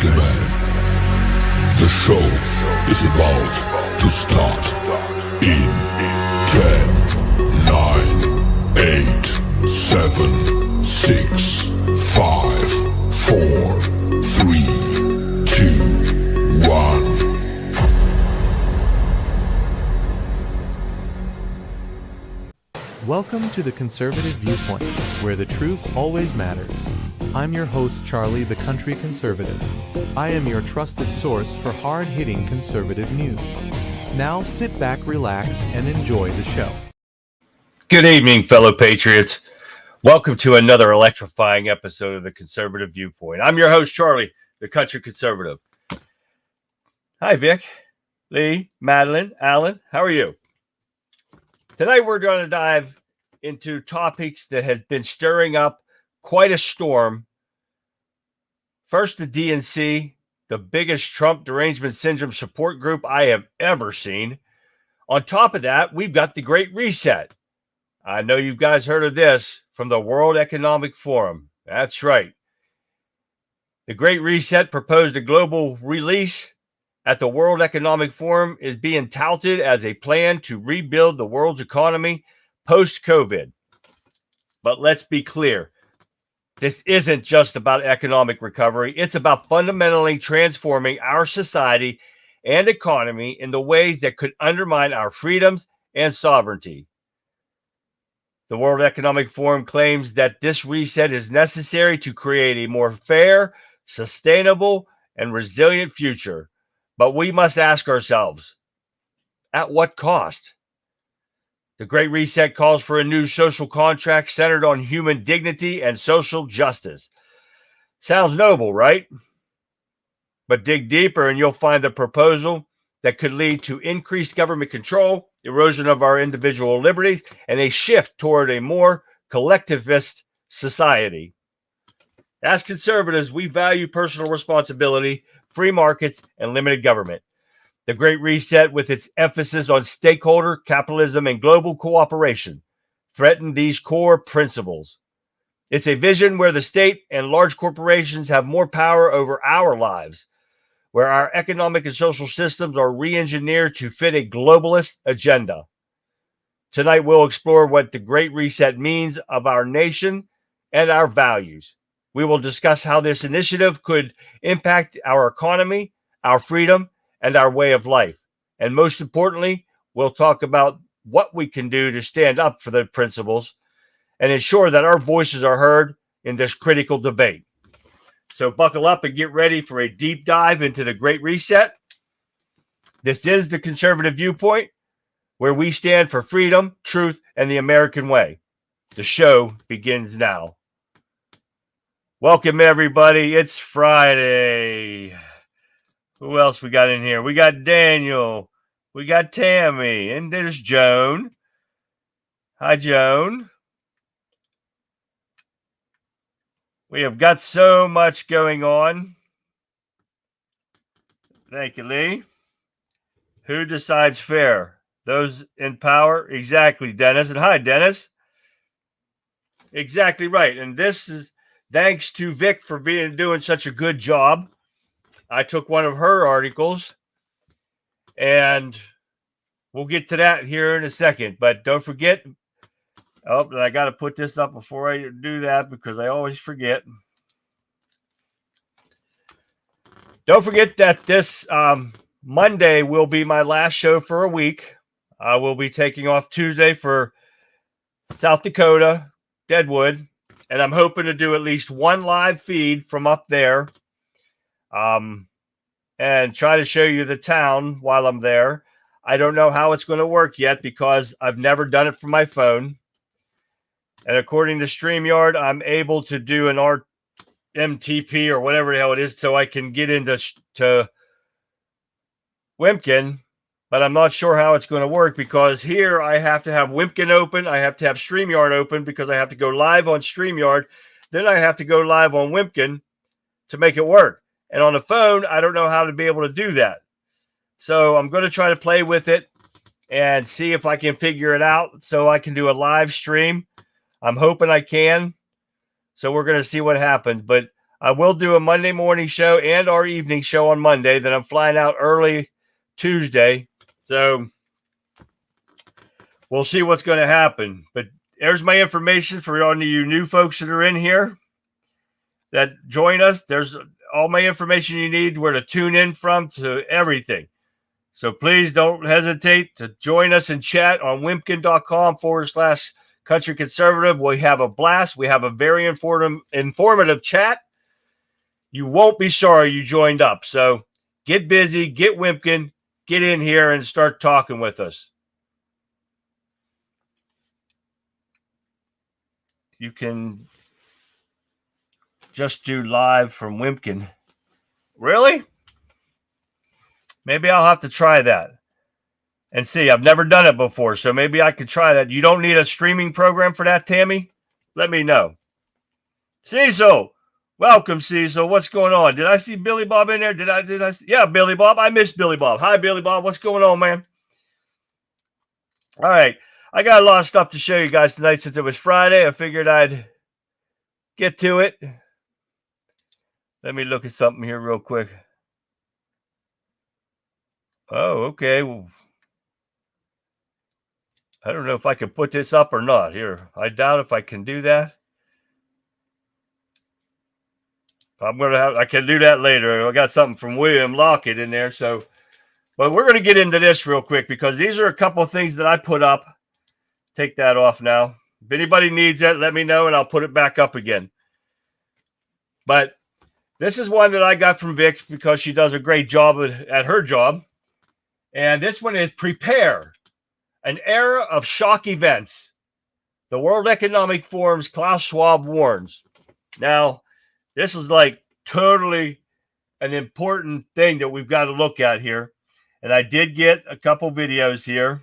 gentlemen, the show is about to start in 10, 9, 8, 7, 6, 5, 4, 3, 2, 1. Welcome to the Conservative Viewpoint, where the truth always matters. I'm your host, Charlie, the Country Conservative. I am your trusted source for hard-hitting conservative news. Now sit back, relax, and enjoy the show. Good evening, fellow patriots. Welcome to another electrifying episode of the Conservative Viewpoint. I'm your host, Charlie, the Country Conservative. Hi, Vic, Lee, Madeline, Alan. How are you? Tonight, we're going to dive into topics that has been stirring up quite a storm. First, the DNC, the biggest Trump derangement syndrome support group I have ever seen. On top of that, we've got the Great Reset. I know you guys heard of this from the World Economic Forum. That's right. The Great Reset proposed a global release at the World Economic Forum is being touted as a plan to rebuild the world's economy post-COVID. But let's be clear. This isn't just about economic recovery. It's about fundamentally transforming our society and economy in the ways that could undermine our freedoms and sovereignty. The World Economic Forum claims that this reset is necessary to create a more fair, sustainable, and resilient future. But we must ask ourselves, at what cost? The Great Reset calls for a new social contract centered on human dignity and social justice. Sounds noble, right? But dig deeper and you'll find the proposal that could lead to increased government control, erosion of our individual liberties, and a shift toward a more collectivist society. As conservatives, we value personal responsibility, free markets, and limited government. The Great Reset, with its emphasis on stakeholder capitalism and global cooperation, threaten these core principles. It's a vision where the state and large corporations have more power over our lives, where our economic and social systems are re-engineered to fit a globalist agenda. Tonight, we'll explore what the Great Reset means of our nation and our values. We will discuss how this initiative could impact our economy, our freedom, and our way of life. And most importantly, we'll talk about what we can do to stand up for the principles and ensure that our voices are heard in this critical debate. So buckle up and get ready for a deep dive into the Great Reset. This is the Conservative Viewpoint, where we stand for freedom, truth, and the American way. The show begins now. Welcome, everybody. It's Friday. Who else we got in here? We got Daniel. We got Tammy. And there's Joan. Hi, Joan. We have got so much going on. Thank you, Lee. Who decides fair? Those in power? Exactly, Dennis. And hi, Dennis. Exactly right. And this is thanks to Vic for doing such a good job. I took one of her articles, and we'll get to that here in a second. But don't forget, I got to put this up before I do that because I always forget. Don't forget that this Monday will be my last show for a week. I will be taking off Tuesday for South Dakota, Deadwood. And I'm hoping to do at least one live feed from up there and try to show you the town while I'm there. I don't know how it's going to work yet because I've never done it from my phone. And according to STREAMYARD, I'm able to do an RMTP or whatever the hell it is so I can get into Wimpkin. But I'm not sure how it's going to work because here I have to have Wimpkin open. I have to have StreamYard open because I have to go live on StreamYard. Then I have to go live on Wimpkin to make it work. And on the phone, I don't know how to be able to do that. So I'm going to try to play with it and see if I can figure it out so I can do a live stream. I'm hoping I can. So we're going to see what happens. But I will do a Monday morning show and our evening show on Monday. Then I'm flying out early Tuesday. So we'll see what's going to happen. But there's my information for all of you new folks that are in here that join us. There's all my information you need, where to tune in from, to everything. So please don't hesitate to join us and chat on wimpkin.com/country conservative. We have a blast. We have a very informative chat. You won't be sorry you joined up. So get busy, get Wimpkin, get in here and start talking with us. You can just do live from Wimpkin. Really? Maybe I'll have to try that and see. I've never done it before, so maybe I could try that. You don't need a streaming program for that, Tammy? Let me know. Cecil, welcome, Cecil. What's going on? Did I see Billy Bob in there? Did I see? Yeah, Billy Bob. I missed Billy Bob. Hi, Billy Bob. What's going on, man? All right. I got a lot of stuff to show you guys tonight since it was Friday. I figured I'd get to it. Let me look at something here real quick. Oh, okay. Well, I don't know if I can put this up or not. Here, I doubt if I can do that. I can do that later. I got something from William Lockett in there. So, but we're going to get into this real quick because these are a couple of things that I put up. Take that off now. If anybody needs it, let me know and I'll put it back up again. But this is one that I got from Vic because she does a great job at her job. And this one is Prepare, an era of shock events. The World Economic Forum's Klaus Schwab warns. Now, this is like totally an important thing that we've got to look at here. And I did get a couple videos here.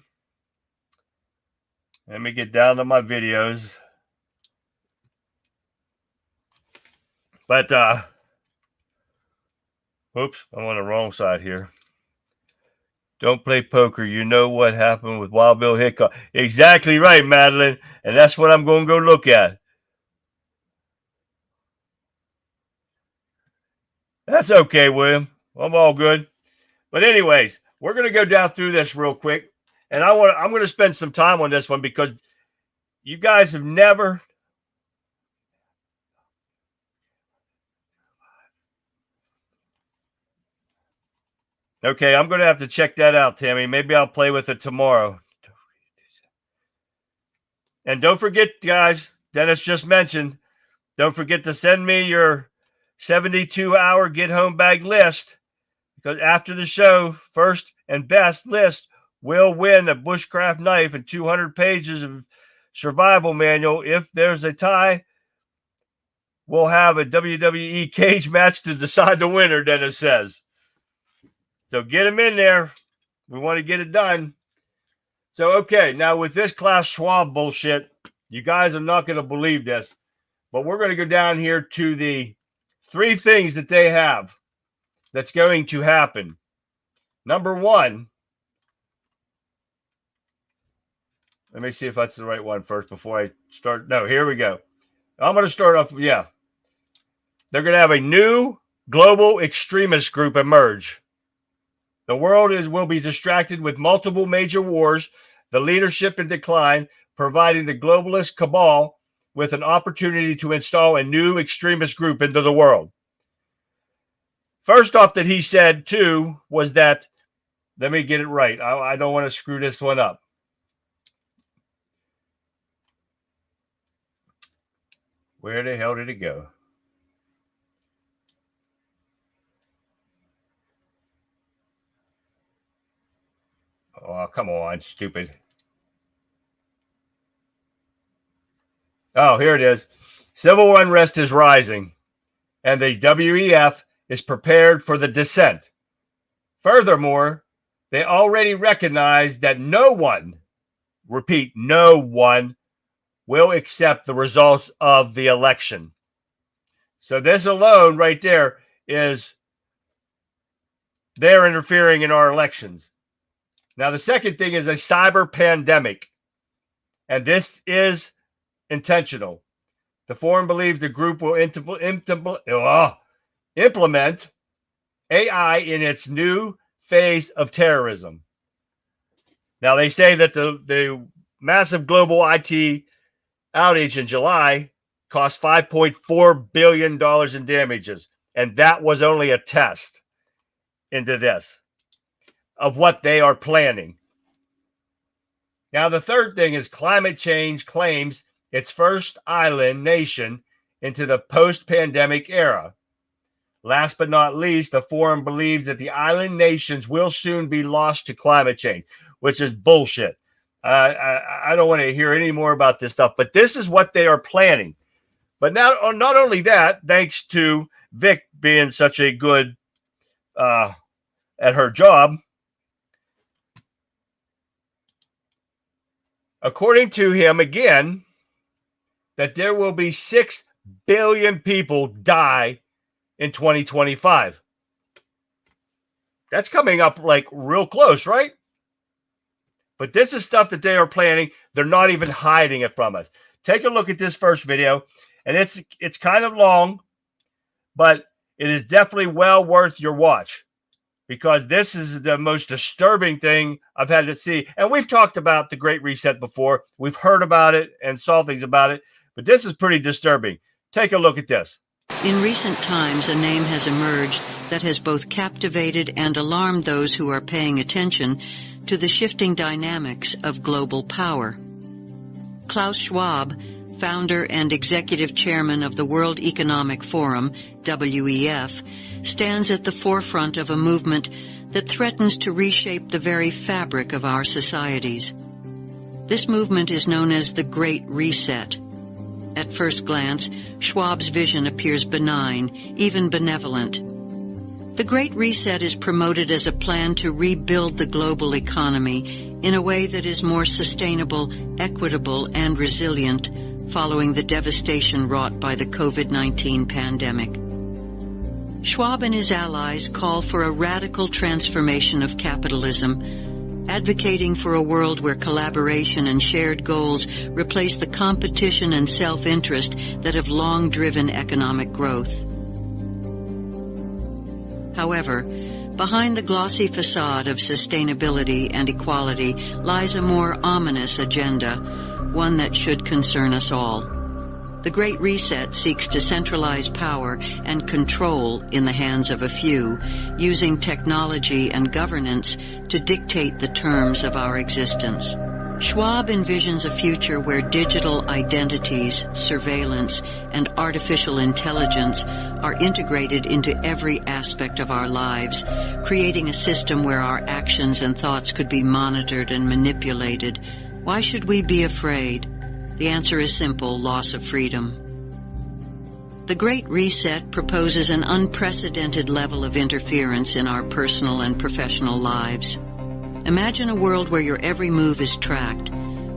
Let me get down to my videos. But, oops, I'm on the wrong side here. Don't play poker. You know what happened with Wild Bill Hickok. Exactly right, Madeline. And that's what I'm going to go look at. That's okay, William. I'm all good. But anyways, we're going to go down through this real quick. And I'm going to spend some time on this one because you guys have never... Okay, I'm going to have to check that out, Tammy. Maybe I'll play with it tomorrow. And don't forget, guys, Dennis just mentioned, don't forget to send me your 72-hour get-home bag list, because after the show, first and best list will win a bushcraft knife and 200 pages of survival manual. If there's a tie, we'll have a WWE cage match to decide the winner, Dennis says. So get them in there. We want to get it done. So, okay, now with this Klaus Schwab bullshit, you guys are not going to believe this, but we're going to go down here to the 3 things that they have that's going to happen. Number 1, let me see if that's the right one first before I start. No, here we go. I'm going to start off, yeah. They're going to have a new global extremist group emerge. The world will be distracted with multiple major wars, the leadership in decline, providing the globalist cabal with an opportunity to install a new extremist group into the world. First off that he said, too, was that, let me get it right. I don't want to screw this one up. Where the hell did it go? Oh, come on, stupid. Oh, here it is. Civil unrest is rising, and the WEF is prepared for the descent. Furthermore, they already recognize that no one, repeat, no one, will accept the results of the election. So this alone right there is they're interfering in our elections. Now, the second thing is a cyber pandemic, and this is intentional. The forum believes the group will implement AI in its new phase of terrorism. Now, they say that the massive global IT outage in July cost $5.4 billion in damages. And that was only a test into this of what they are planning. Now, the third thing is climate change claims its first island nation into the post-pandemic era. Last but not least, the forum believes that the island nations will soon be lost to climate change, which is bullshit. I don't want to hear any more about this stuff, but this is what they are planning. But not only that, thanks to Vic being such a good at her job, according to him, again, that there will be 6 billion people die in 2025. That's coming up like real close, right? But this is stuff that they are planning. They're not even hiding it from us. Take a look at this first video, and it's kind of long, but it is definitely well worth your watch, because this is the most disturbing thing I've had to see. And we've talked about the Great Reset before. We've heard about it and saw things about it, but this is pretty disturbing. Take a look at this. In recent times, a name has emerged that has both captivated and alarmed those who are paying attention to the shifting dynamics of global power. Klaus Schwab, founder and executive chairman of the World Economic Forum, WEF, stands at the forefront of a movement that threatens to reshape the very fabric of our societies. This movement is known as the Great Reset. At first glance, Schwab's vision appears benign, even benevolent. The Great Reset is promoted as a plan to rebuild the global economy in a way that is more sustainable, equitable, and resilient following the devastation wrought by the COVID-19 pandemic. Schwab and his allies call for a radical transformation of capitalism, advocating for a world where collaboration and shared goals replace the competition and self-interest that have long driven economic growth. However, behind the glossy facade of sustainability and equality lies a more ominous agenda, one that should concern us all. The Great Reset seeks to centralize power and control in the hands of a few, using technology and governance to dictate the terms of our existence. Schwab envisions a future where digital identities, surveillance, and artificial intelligence are integrated into every aspect of our lives, creating a system where our actions and thoughts could be monitored and manipulated. Why should we be afraid? The answer is simple: loss of freedom. The Great Reset proposes an unprecedented level of interference in our personal and professional lives. Imagine a world where your every move is tracked,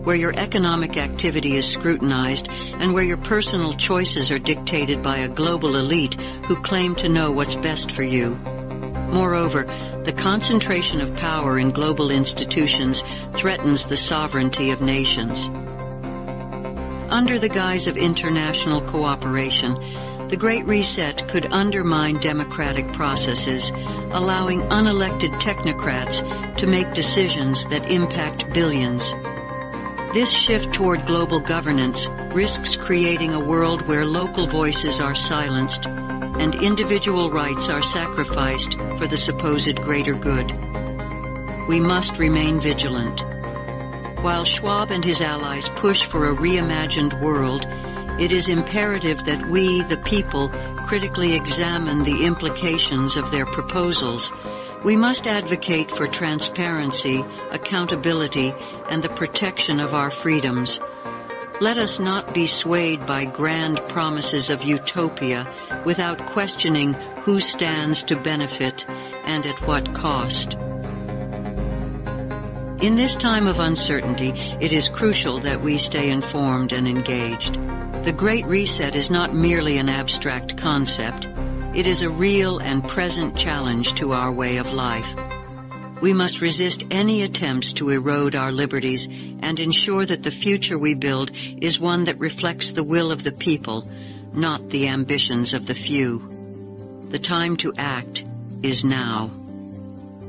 where your economic activity is scrutinized, and where your personal choices are dictated by a global elite who claim to know what's best for you. Moreover, the concentration of power in global institutions threatens the sovereignty of nations. Under the guise of international cooperation, the Great Reset could undermine democratic processes, allowing unelected technocrats to make decisions that impact billions. This shift toward global governance risks creating a world where local voices are silenced and individual rights are sacrificed for the supposed greater good. We must remain vigilant. While Schwab and his allies push for a reimagined world, it is imperative that we, the people, critically examine the implications of their proposals. We must advocate for transparency, accountability, and the protection of our freedoms. Let us not be swayed by grand promises of utopia without questioning who stands to benefit and at what cost. In this time of uncertainty, it is crucial that we stay informed and engaged. The Great Reset is not merely an abstract concept. It is a real and present challenge to our way of life. We must resist any attempts to erode our liberties and ensure that the future we build is one that reflects the will of the people, not the ambitions of the few. The time to act is now.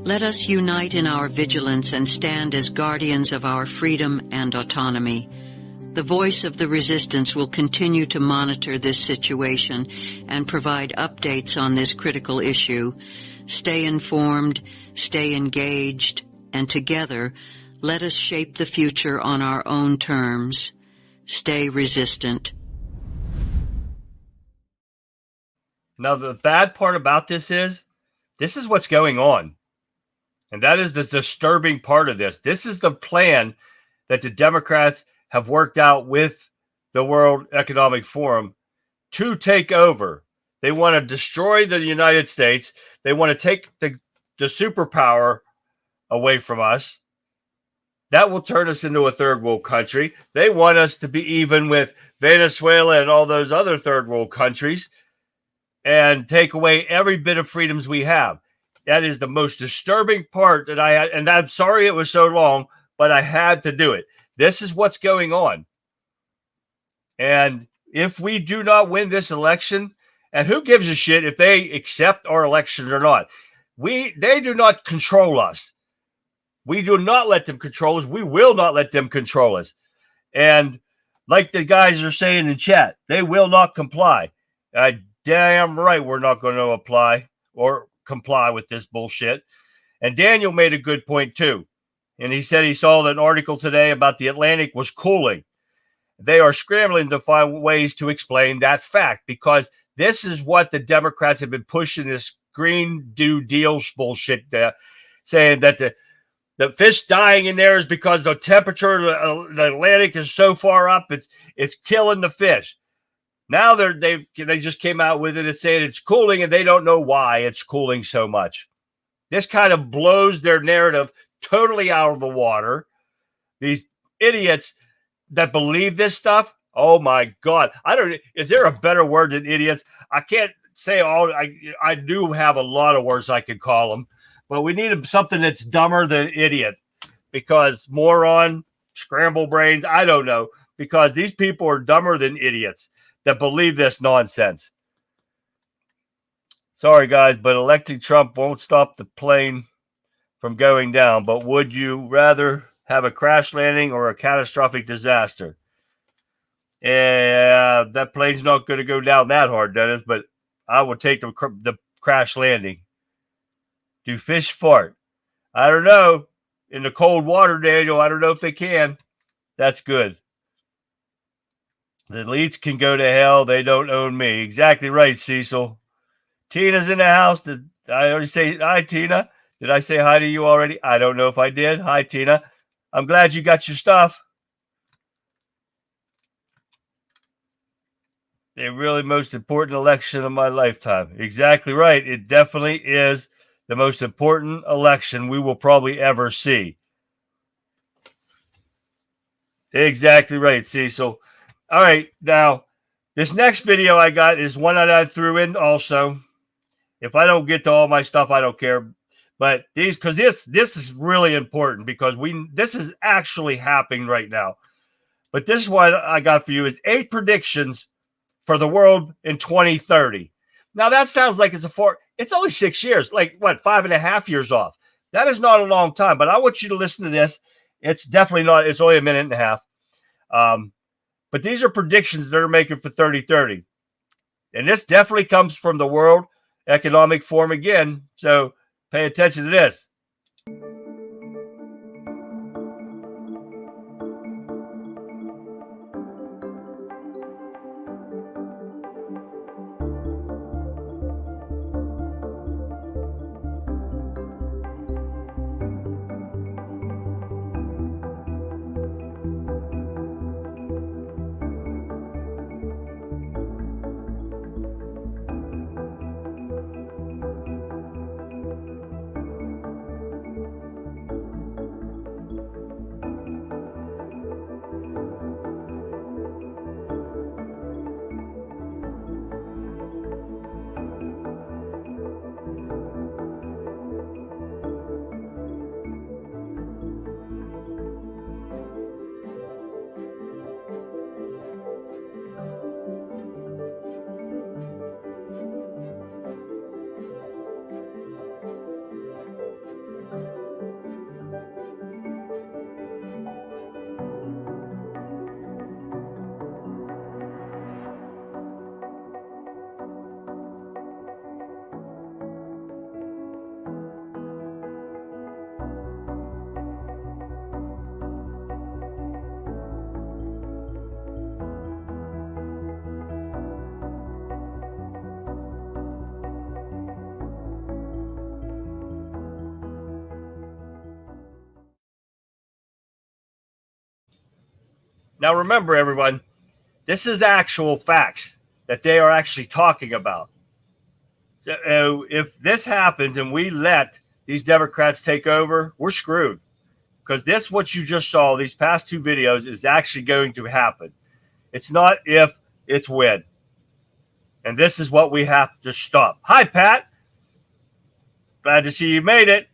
Let us unite in our vigilance and stand as guardians of our freedom and autonomy. The voice of the resistance will continue to monitor this situation and provide updates on this critical issue. Stay informed, stay engaged, and together, let us shape the future on our own terms. Stay resistant. Now, the bad part about this is what's going on. And that is the disturbing part of this. This is the plan that the Democrats have worked out with the World Economic Forum to take over. They want to destroy the United States. They want to take the superpower away from us. That will turn us into a third world country. They want us to be even with Venezuela and all those other third world countries and take away every bit of freedoms we have. That is the most disturbing part that I had. And I'm sorry it was so long, but I had to do it. This is what's going on. And if we do not win this election, and who gives a shit if they accept our election or not? They do not control us. We do not let them control us. We will not let them control us. And like the guys are saying in chat, they will not comply. Damn right we're not going to apply or comply with this bullshit. And Daniel made a good point too. And he said he saw an article today about the Atlantic was cooling. They are scrambling to find ways to explain that fact because this is what the Democrats have been pushing, this Green New Deal bullshit, saying that the fish dying in there is because the temperature of the Atlantic is so far up, it's killing the fish. Now they just came out with it and saying it's cooling, and they don't know why it's cooling so much. This kind of blows their narrative totally out of the water. These idiots that believe this stuff, oh my God. Is there a better word than idiots? I can't say all, I do have a lot of words I could call them, but we need something that's dumber than idiot, because moron, scramble brains, I don't know, because these people are dumber than idiots that believe this nonsense. Sorry, guys, but electing Trump won't stop the plane from going down. But would you rather have a crash landing or a catastrophic disaster? Yeah, that plane's not going to go down that hard, Dennis, but I would take the crash landing. Do fish fart? I don't know. In the cold water, Daniel, I don't know if they can. That's good. The elites can go to hell. They don't own me. Exactly right, Cecil. Tina's in the house. Did I already say hi, Tina? Did I say hi to you already? I don't know if I did. Hi, Tina. I'm glad you got your stuff. The really most important election of my lifetime. Exactly right. It definitely is the most important election we will probably ever see. Exactly right, Cecil. All right, now, this next video I got is one that I threw in also. If I don't get to all my stuff, I don't care. But because this is really important, because this is actually happening right now. But this one I got for you is 8 predictions for the world in 2030. Now that sounds like it's only 6 years, like what, 5.5 years off. That is not a long time, but I want you to listen to this. It's definitely not, it's only a minute and a half. But these are predictions they're making for 2030. And this definitely comes from the World Economic Forum again. So pay attention to this. Now remember, everyone, this is actual facts that they are actually talking about. So if this happens and we let these Democrats take over, we're screwed. Because this, what you just saw, these past two videos, is actually going to happen. It's not if, it's when. And this is what we have to stop. Hi, Pat. Glad to see you made it.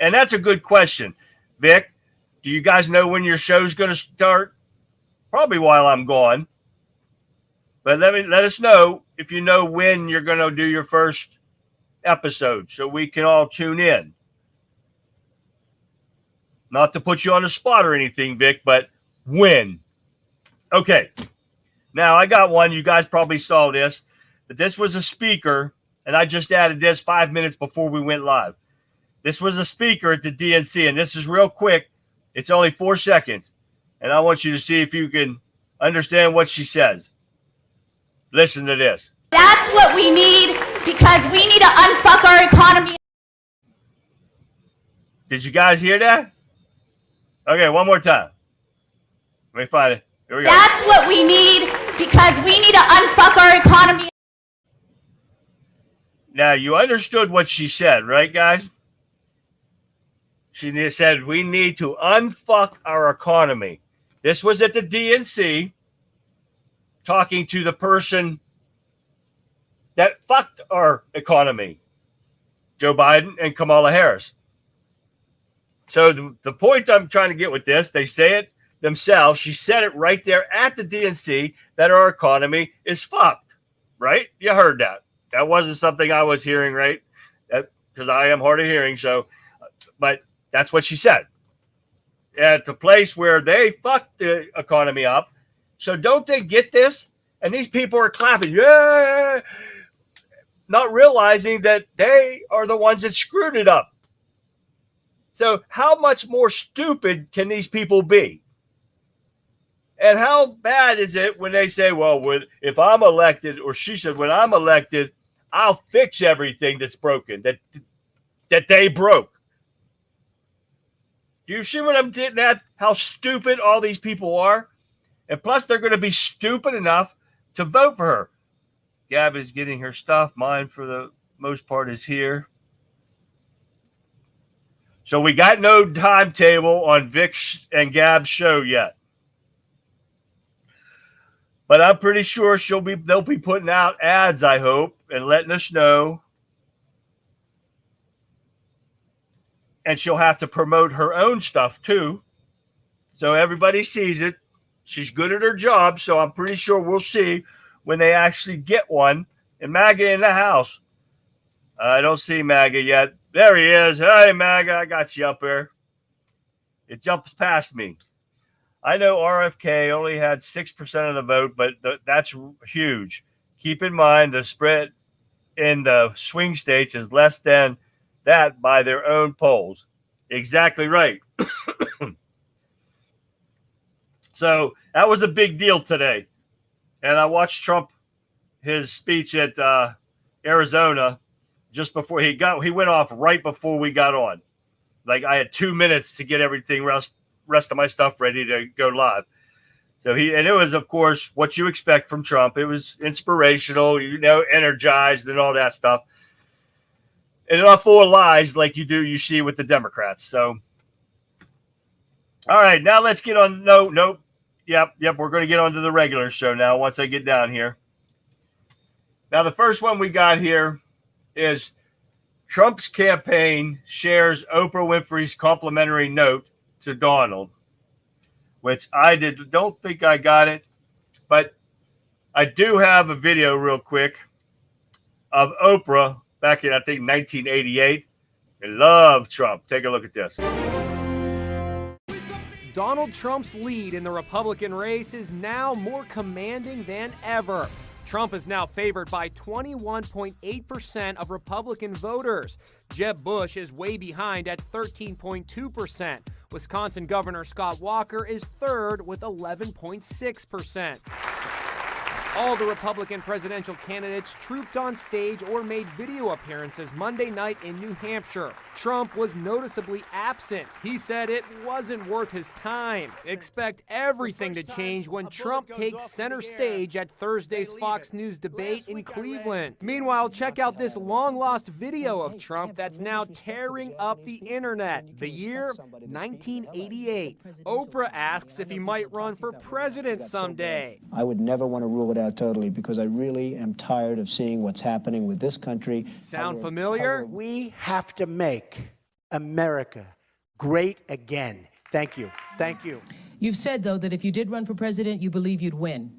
And that's a good question. Vic, do you guys know when your show's going to start? Probably while I'm gone. But let us know if you know when you're going to do your first episode so we can all tune in. Not to put you on the spot or anything, Vic, but when. Okay. Now, I got one. You guys probably saw this. But this was a speaker, and I just added this 5 minutes before we went live. This was a speaker at the DNC, and this is real quick. It's only 4 seconds. And I want you to see if you can understand what she says. Listen to this. That's what we need, because we need to unfuck our economy. Did you guys hear that? Okay, one more time. Let me find it. Here we go. That's what we need, because we need to unfuck our economy. Now, you understood what she said, right, guys? She said we need to unfuck our economy. This was at the DNC, talking to the person that fucked our economy, Joe Biden and Kamala Harris. So the point I'm trying to get with this, they say it themselves. She said it right there at the DNC that our economy is fucked, right? You heard that. That wasn't something I was hearing, right? Because I am hard of hearing. So, but that's what she said. At the place where they fucked the economy up. So don't they get this? And these people are clapping, yeah, not realizing that they are the ones that screwed it up. So how much more stupid can these people be? And how bad is it when they say, well, if I'm elected, or she said, when I'm elected, I'll fix everything that's broken, that they broke. Do you see what I'm getting at? How stupid all these people are? And plus, they're going to be stupid enough to vote for her. Gab is getting her stuff. Mine, for the most part, is here. So we got no timetable on Vic and Gab's show yet. But I'm pretty sure they'll be putting out ads, I hope, and letting us know. And she'll have to promote her own stuff, too. So everybody sees it. She's good at her job, so I'm pretty sure we'll see when they actually get one. And MAGA in the house. I don't see MAGA yet. There he is. Hey, MAGA, I got you up there. It jumps past me. I know RFK only had 6% of the vote, but that's huge. Keep in mind the spread in the swing states is less than that by their own polls. Exactly right. So that was a big deal today. And I watched Trump, his speech at Arizona just before he went off right before we got on. Like I had 2 minutes to get everything rest of my stuff ready to go live. So and it was, of course, what you expect from Trump. It was inspirational, energized and all that stuff. And not full of lies like you see with the Democrats. So, all right, now let's get on. Nope. Yep. We're going to get on to the regular show now once I get down here. Now, the first one we got here is Trump's campaign shares Oprah Winfrey's complimentary note to Donald, which I don't think I got it, but I do have a video real quick of Oprah back in, I think, 1988. I love Trump. Take a look at this. Donald Trump's lead in the Republican race is now more commanding than ever. Trump is now favored by 21.8% of Republican voters. Jeb Bush is way behind at 13.2%. Wisconsin Governor Scott Walker is third with 11.6%. All the Republican presidential candidates trooped on stage or made video appearances Monday night in New Hampshire. Trump was noticeably absent. He said it wasn't worth his time. Expect everything to change when Trump takes center stage at Thursday's Fox News debate in Cleveland. Meanwhile, check out this long-lost video of Trump that's now tearing up the internet. The year, 1988. Oprah asks if he might run for president someday. I would never want to rule it out totally because I really am tired of seeing what's happening with this country. Sound familiar? We have to make America great again. Thank you. Thank you. You've said, though, that if you did run for president, you believe you'd win.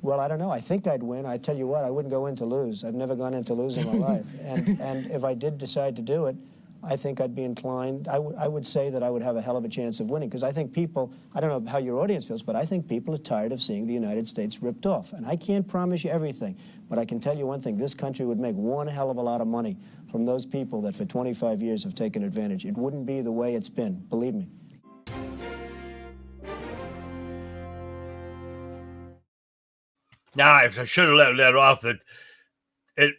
Well, I don't know. I think I'd win. I tell you what, I wouldn't go in to lose. I've never gone in to lose in my life. And if I did decide to do it, I think I'd be inclined, I would say that I would have a hell of a chance of winning, because I think people, I don't know how your audience feels, but I think people are tired of seeing the United States ripped off. And I can't promise you everything, but I can tell you one thing, this country would make one hell of a lot of money from those people that for 25 years have taken advantage. It wouldn't be the way it's been, believe me. Now, I should have let that off. That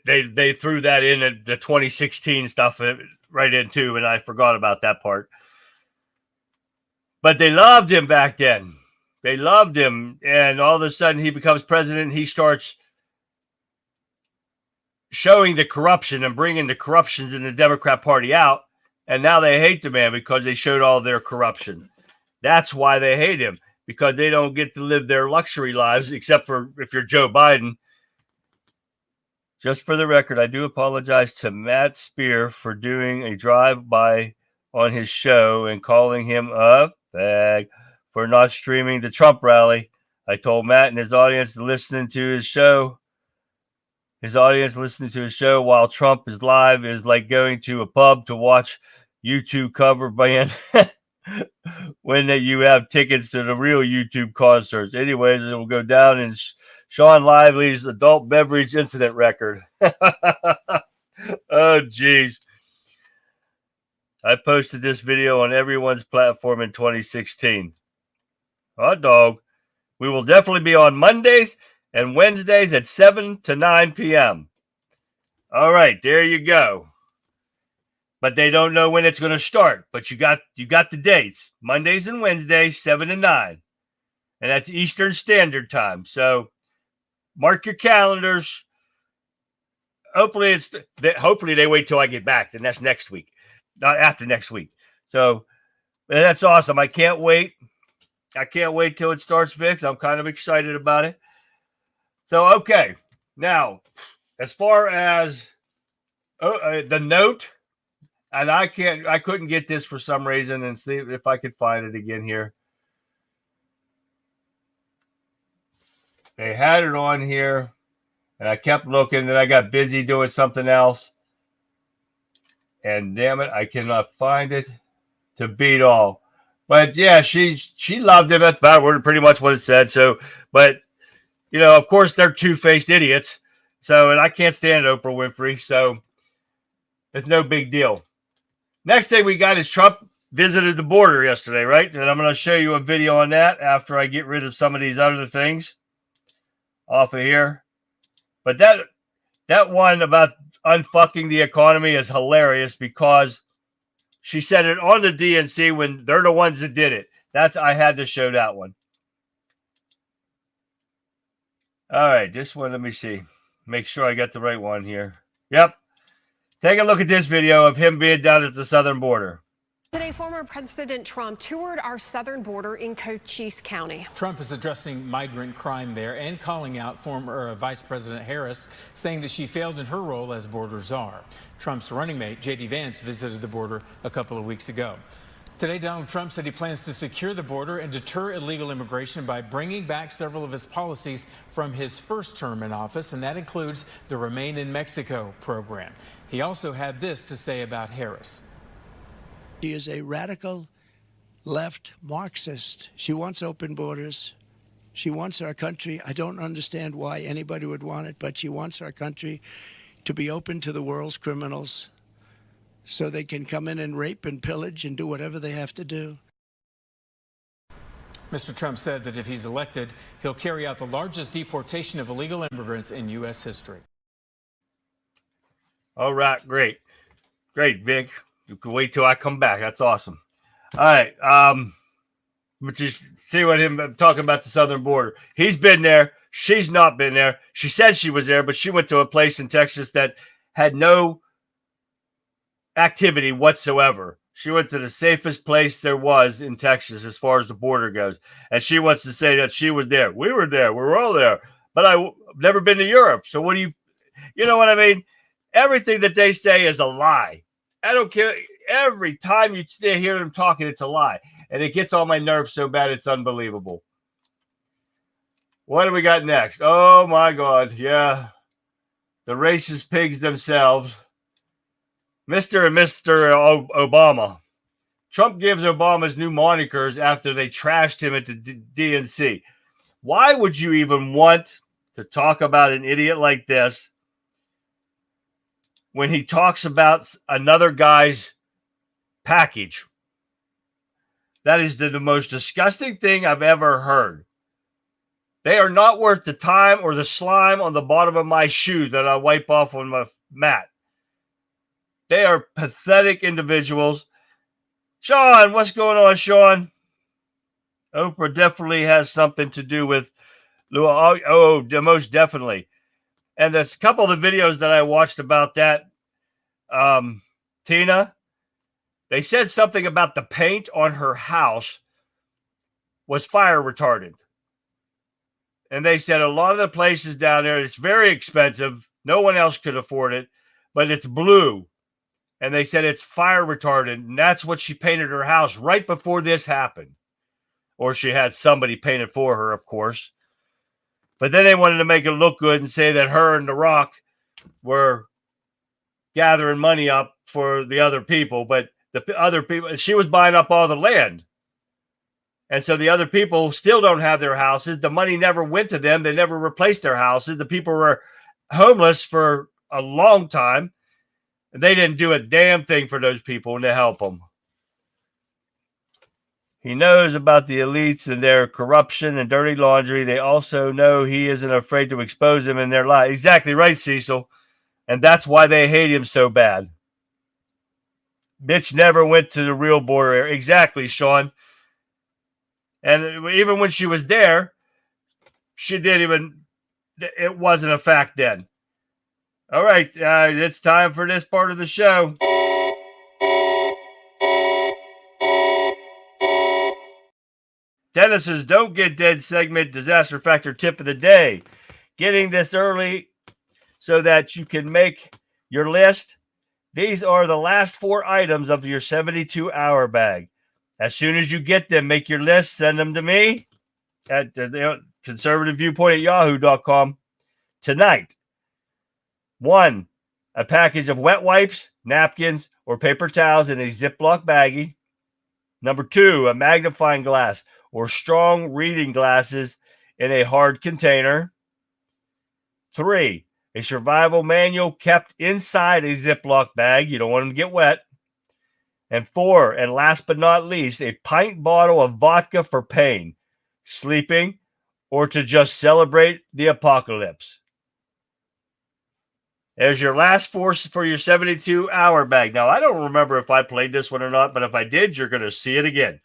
they threw that in at the 2016 stuff right in too, and I forgot about that part. But they loved him back then. They loved him, and all of a sudden he becomes president. He starts showing the corruption and bringing the corruptions in the Democrat Party out, and now they hate the man because they showed all their corruption. That's why they hate him, because they don't get to live their luxury lives, except for if you're Joe Biden. Just for the record, I do apologize to Matt Spear for doing a drive-by on his show and calling him a fag for not streaming the Trump rally. I told Matt and his audience listening to his show while Trump is live is like going to a pub to watch U2 cover band when you have tickets to the real YouTube concerts. Anyways, it will go down in Sean Lively's adult beverage incident record. Oh, geez. I posted this video on everyone's platform in 2016. Hot dog. We will definitely be on Mondays and Wednesdays at 7 to 9 p.m. All right, there you go. But they don't know when it's going to start. But you got the dates. Mondays and Wednesdays, 7 to 9. And that's Eastern Standard Time. So mark your calendars. Hopefully they wait till I get back. Then that's next week. Not after next week. So that's awesome. I can't wait. I can't wait till it starts, Vix. I'm kind of excited about it. So, okay. Now, as far as the note, and I couldn't get this for some reason, and see if I could find it again here. They had it on here, and I kept looking, and I got busy doing something else. And damn it, I cannot find it to beat all. But yeah, she loved him. That's about pretty much what it said. So, but you know, of course, they're two-faced idiots. So, and I can't stand Oprah Winfrey. So, it's no big deal. Next thing we got is Trump visited the border yesterday, right? And I'm going to show you a video on that after I get rid of some of these other things off of here. But that one about unfucking the economy is hilarious because she said it on the DNC when they're the ones that did it. I had to show that one. All right, this one, let me see. Make sure I got the right one here. Yep. Take a look at this video of him being down at the southern border. Today, former President Trump toured our southern border in Cochise County. Trump is addressing migrant crime there and calling out former Vice President Harris, saying that she failed in her role as border czar. Trump's running mate, J.D. Vance, visited the border a couple of weeks ago. Today, Donald Trump said he plans to secure the border and deter illegal immigration by bringing back several of his policies from his first term in office, and that includes the Remain in Mexico program. He also had this to say about Harris. She is a radical left Marxist. She wants open borders. She wants our country. I don't understand why anybody would want it, but she wants our country to be open to the world's criminals so they can come in and rape and pillage and do whatever they have to do. Mr. Trump said that if he's elected, he'll carry out the largest deportation of illegal immigrants in U.S. history. All right, great. Great, Vic. You can wait till I come back. That's awesome. All right. But just see what him talking about the southern border. He's been there. She's not been there. She said she was there, but she went to a place in Texas that had no activity whatsoever. She went to the safest place there was in Texas as far as the border goes. And she wants to say that she was there. We were there. We were all there. But I've never been to Europe. So what do you know what I mean? Everything that they say is a lie. I don't care. Every time you hear them talking, it's a lie. And it gets on my nerves so bad, it's unbelievable. What do we got next? Oh, my God. Yeah. The racist pigs themselves. Mr. and Mr. Obama. Trump gives Obama's new monikers after they trashed him at the DNC. Why would you even want to talk about an idiot like this when he talks about another guy's package? That is the most disgusting thing I've ever heard. They are not worth the time or the slime on the bottom of my shoe that I wipe off on my mat. They are pathetic individuals. Sean, what's going on, Sean? Oprah definitely has something to do with most definitely. And there's a couple of the videos that I watched about that, Tina, they said something about the paint on her house was fire retardant. And they said a lot of the places down there, it's very expensive. No one else could afford it, but it's blue. And they said it's fire retardant. And that's what she painted her house right before this happened. Or she had somebody paint it for her, of course. But then they wanted to make it look good and say that her and The Rock were gathering money up for the other people. But the other people, she was buying up all the land. And so the other people still don't have their houses. The money never went to them. They never replaced their houses. The people were homeless for a long time. They didn't do a damn thing for those people to help them. He knows about the elites and their corruption and dirty laundry. They also know he isn't afraid to expose them in their lives. Exactly right, Cecil. And that's why they hate him so bad. Bitch never went to the real border area. Exactly, Sean. And even when she was there, it wasn't a fact then. All right, it's time for this part of the show. Dennis's Don't Get Dead segment, disaster factor tip of the day. Getting this early so that you can make your list. These are the last 4 items of your 72-hour bag. As soon as you get them, make your list, send them to me at the conservative viewpoint at yahoo.com tonight. 1, a package of wet wipes, napkins, or paper towels in a Ziploc baggie. Number 2, a magnifying glass or strong reading glasses in a hard container. 3, a survival manual kept inside a Ziploc bag. You don't want them to get wet. And 4, and last but not least, a pint bottle of vodka for pain, sleeping, or to just celebrate the apocalypse. There's your last 4 for your 72-hour bag. Now, I don't remember if I played this one or not, but if I did, you're going to see it again.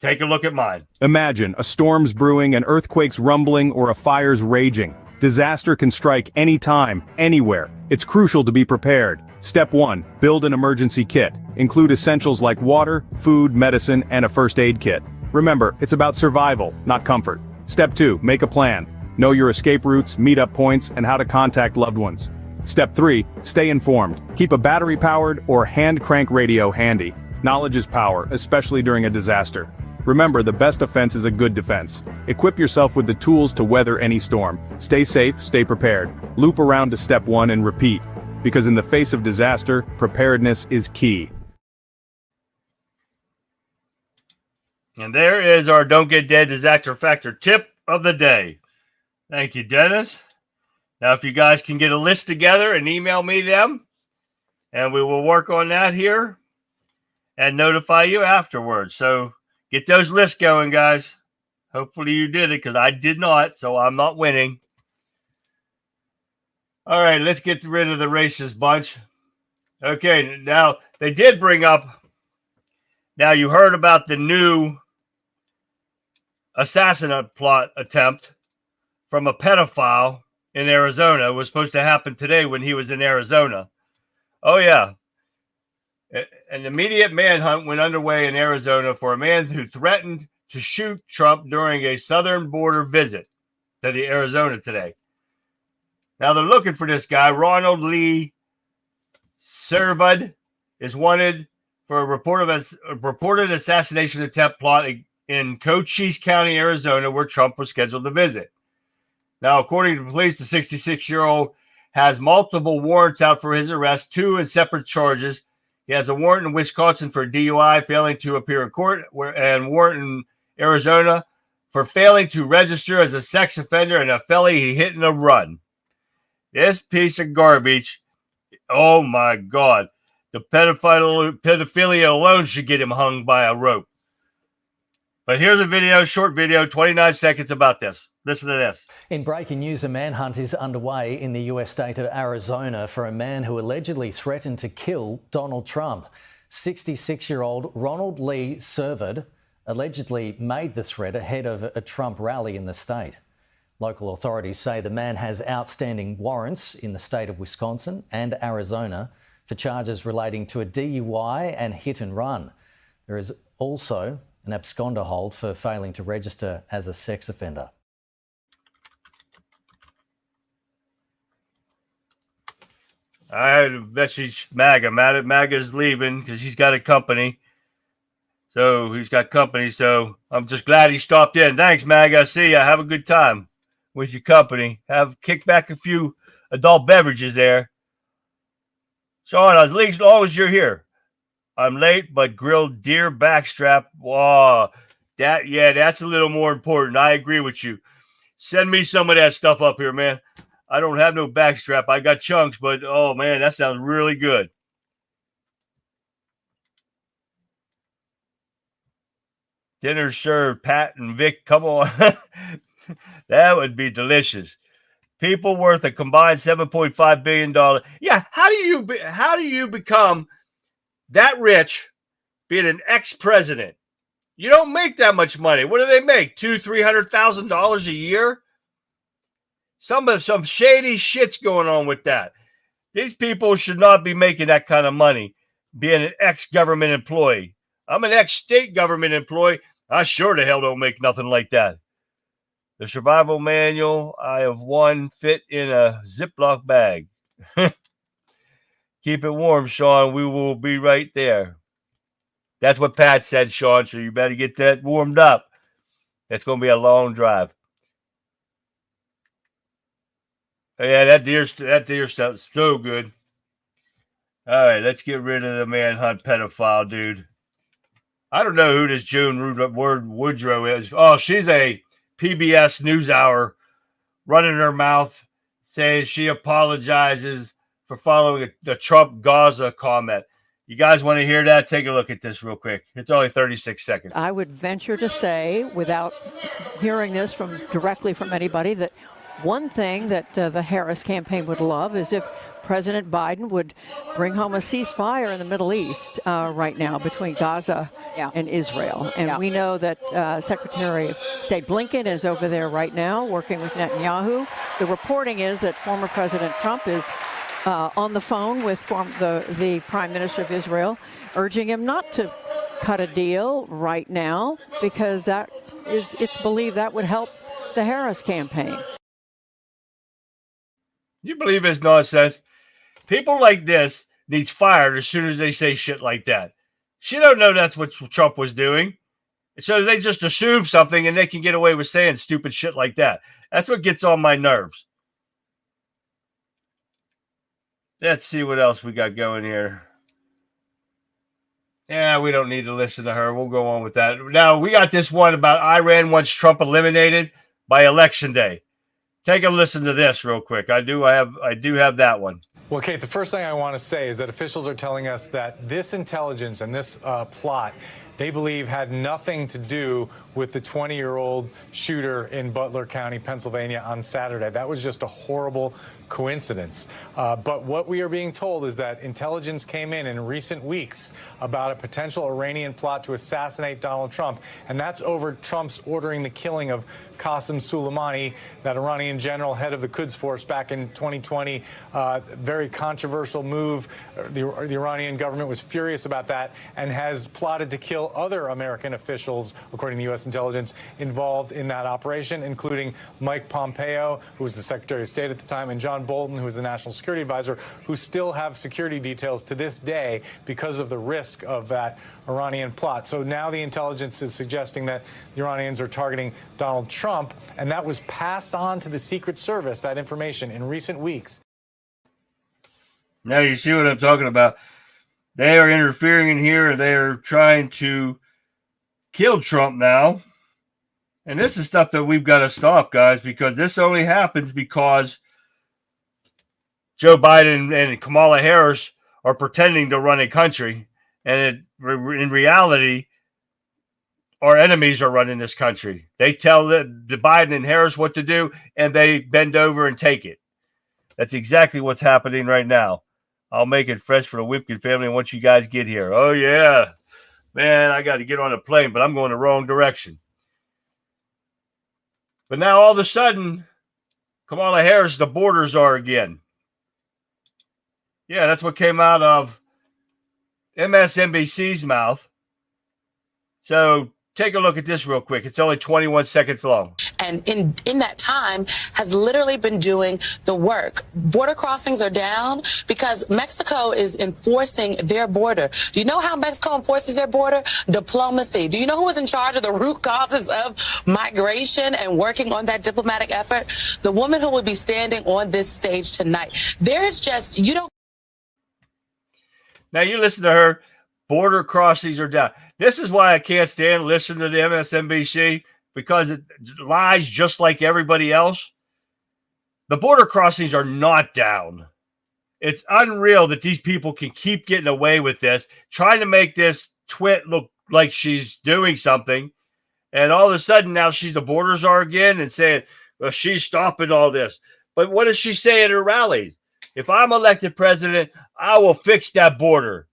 Take a look at mine. Imagine a storm's brewing, an earthquake's rumbling, or a fire's raging. Disaster can strike anytime, anywhere. It's crucial to be prepared. Step 1, build an emergency kit. Include essentials like water, food, medicine, and a first aid kit. Remember, it's about survival, not comfort. Step 2, make a plan. Know your escape routes, meet-up points, and how to contact loved ones. Step 3, stay informed. Keep a battery-powered or hand-crank radio handy. Knowledge is power, especially during a disaster. Remember, the best defense is a good defense. Equip yourself with the tools to weather any storm. Stay safe, stay prepared. Loop around to step 1 and repeat. Because in the face of disaster, preparedness is key. And there is our Don't Get Dead disaster factor tip of the day. Thank you, Dennis. Now, if you guys can get a list together and email me them, and we will work on that here and notify you afterwards. So get those lists going, guys. Hopefully you did it, because I did not, so I'm not winning. All right, let's get rid of the racist bunch. Okay, now they did bring up. Now you heard about the new assassinate plot attempt from a pedophile in Arizona. It was supposed to happen today when he was in Arizona. Oh, yeah. An immediate manhunt went underway in Arizona for a man who threatened to shoot Trump during a southern border visit to the Arizona today. Now they're looking for this guy. Ronald Lee Servad is wanted for a reported assassination attempt plot in Cochise County, Arizona, where Trump was scheduled to visit. Now, according to police, the 66-year-old has multiple warrants out for his arrest, 2 in separate charges. He has a warrant in Wisconsin for DUI, failing to appear in court, and warrant in Arizona for failing to register as a sex offender and a felony he hit in a run. This piece of garbage, oh my God. The pedophilia alone should get him hung by a rope. But here's a video, short video, 29 seconds about this. Listen to this. In breaking news, a manhunt is underway in the US state of Arizona for a man who allegedly threatened to kill Donald Trump. 66-year-old Ronald Lee Servad allegedly made the threat ahead of a Trump rally in the state. Local authorities say the man has outstanding warrants in the state of Wisconsin and Arizona for charges relating to a DUI and hit and run. There is also an absconder hold for failing to register as a sex offender. I messaged MAGA. MAGA's leaving because he's got a company. So he's got company. So I'm just glad he stopped in. Thanks, MAGA. See ya. Have a good time with your company. Have kick back a few adult beverages there. Sean, as long as you're here. I'm late, but grilled deer backstrap. Wow. That's a little more important. I agree with you. Send me some of that stuff up here, man. I don't have no backstrap. I got chunks, but oh man, that sounds really good. Dinner served, Pat and Vic. Come on. That would be delicious. People worth a combined $7.5 billion. Yeah, how do you become that rich being an ex-president? You don't make that much money. What do they make? $200,000-$300,000 a year? Some shady shit's going on with that. These people should not be making that kind of money being an ex-government employee. I'm an ex-state government employee. I sure the hell don't make nothing like that. The survival manual, I have one fit in a Ziploc bag. Keep it warm, Sean. We will be right there. That's what Pat said, Sean, so you better get that warmed up. That's going to be a long drive. Yeah, that deer sounds so good. All right, let's get rid of the manhunt pedophile, dude. I don't know who this Joan Woodrow is. Oh, she's a PBS NewsHour running her mouth, saying she apologizes for following the Trump Gaza comment. You guys want to hear that? Take a look at this real quick. It's only 36 seconds. I would venture to say, without hearing this directly from anybody, that one thing that the Harris campaign would love is if President Biden would bring home a ceasefire in the Middle East right now between Gaza and Israel. And we know that Secretary of State Blinken is over there right now working with Netanyahu. The reporting is that former President Trump is on the phone with the Prime Minister of Israel, urging him not to cut a deal right now because it's believed that would help the Harris campaign. You believe this nonsense? People like this needs fired as soon as they say shit like that. She don't know that's what Trump was doing. So they just assume something and they can get away with saying stupid shit like that. That's what gets on my nerves. Let's see what else we got going here. Yeah, we don't need to listen to her. We'll go on with that. Now, we got this one about Iran wants Trump eliminated by Election Day. Take a listen to this real quick. I do have that one. Well, Kate, the first thing I want to say is that officials are telling us that this intelligence and this plot they believe had nothing to do with the 20-year-old shooter in Butler County, Pennsylvania on Saturday. That was just a horrible coincidence. But what we are being told is that intelligence came in recent weeks about a potential Iranian plot to assassinate Donald Trump, and that's over Trump's ordering the killing of Qasem Soleimani, that Iranian general, head of the Quds Force, back in 2020. Very controversial move. The Iranian government was furious about that and has plotted to kill other American officials, according to U.S. intelligence, involved in that operation, including Mike Pompeo, who was the Secretary of State at the time, and John Bolton, who was the National Security Advisor, who still have security details to this day because of the risk of that Iranian plot. So now the intelligence is suggesting that the Iranians are targeting Donald Trump, and that was passed on to the Secret Service, that information, in recent weeks. Now you see what I'm talking about. They are interfering in here. They are trying to kill Trump now. And this is stuff that we've got to stop, guys, because this only happens because Joe Biden and Kamala Harris are pretending to run a country. And in reality, our enemies are running this country. They tell the Biden and Harris what to do, and they bend over and take it. That's exactly what's happening right now. I'll make it fresh for the Whipkin family once you guys get here. Oh, yeah. Man, I got to get on a plane, but I'm going the wrong direction. But now all of a sudden, Kamala Harris, the borders are again. Yeah, that's what came out of MSNBC's mouth. So take a look at this real quick. It's only 21 seconds long. And in that time has literally been doing the work. Border crossings are down because Mexico is enforcing their border. Do you know how Mexico enforces their border? Diplomacy. Do you know who is in charge of the root causes of migration and working on that diplomatic effort? The woman who will be standing on this stage tonight. There is just, you don't. Now you listen to her. Border crossings are down. This is why I can't stand listening to the MSNBC, because it lies just like everybody else. The border crossings are not down. It's unreal that these people can keep getting away with this, trying to make this twit look like she's doing something. And all of a sudden now the borders are again and saying, well, she's stopping all this. But what does she say at her rallies? If I'm elected president, I will fix that border.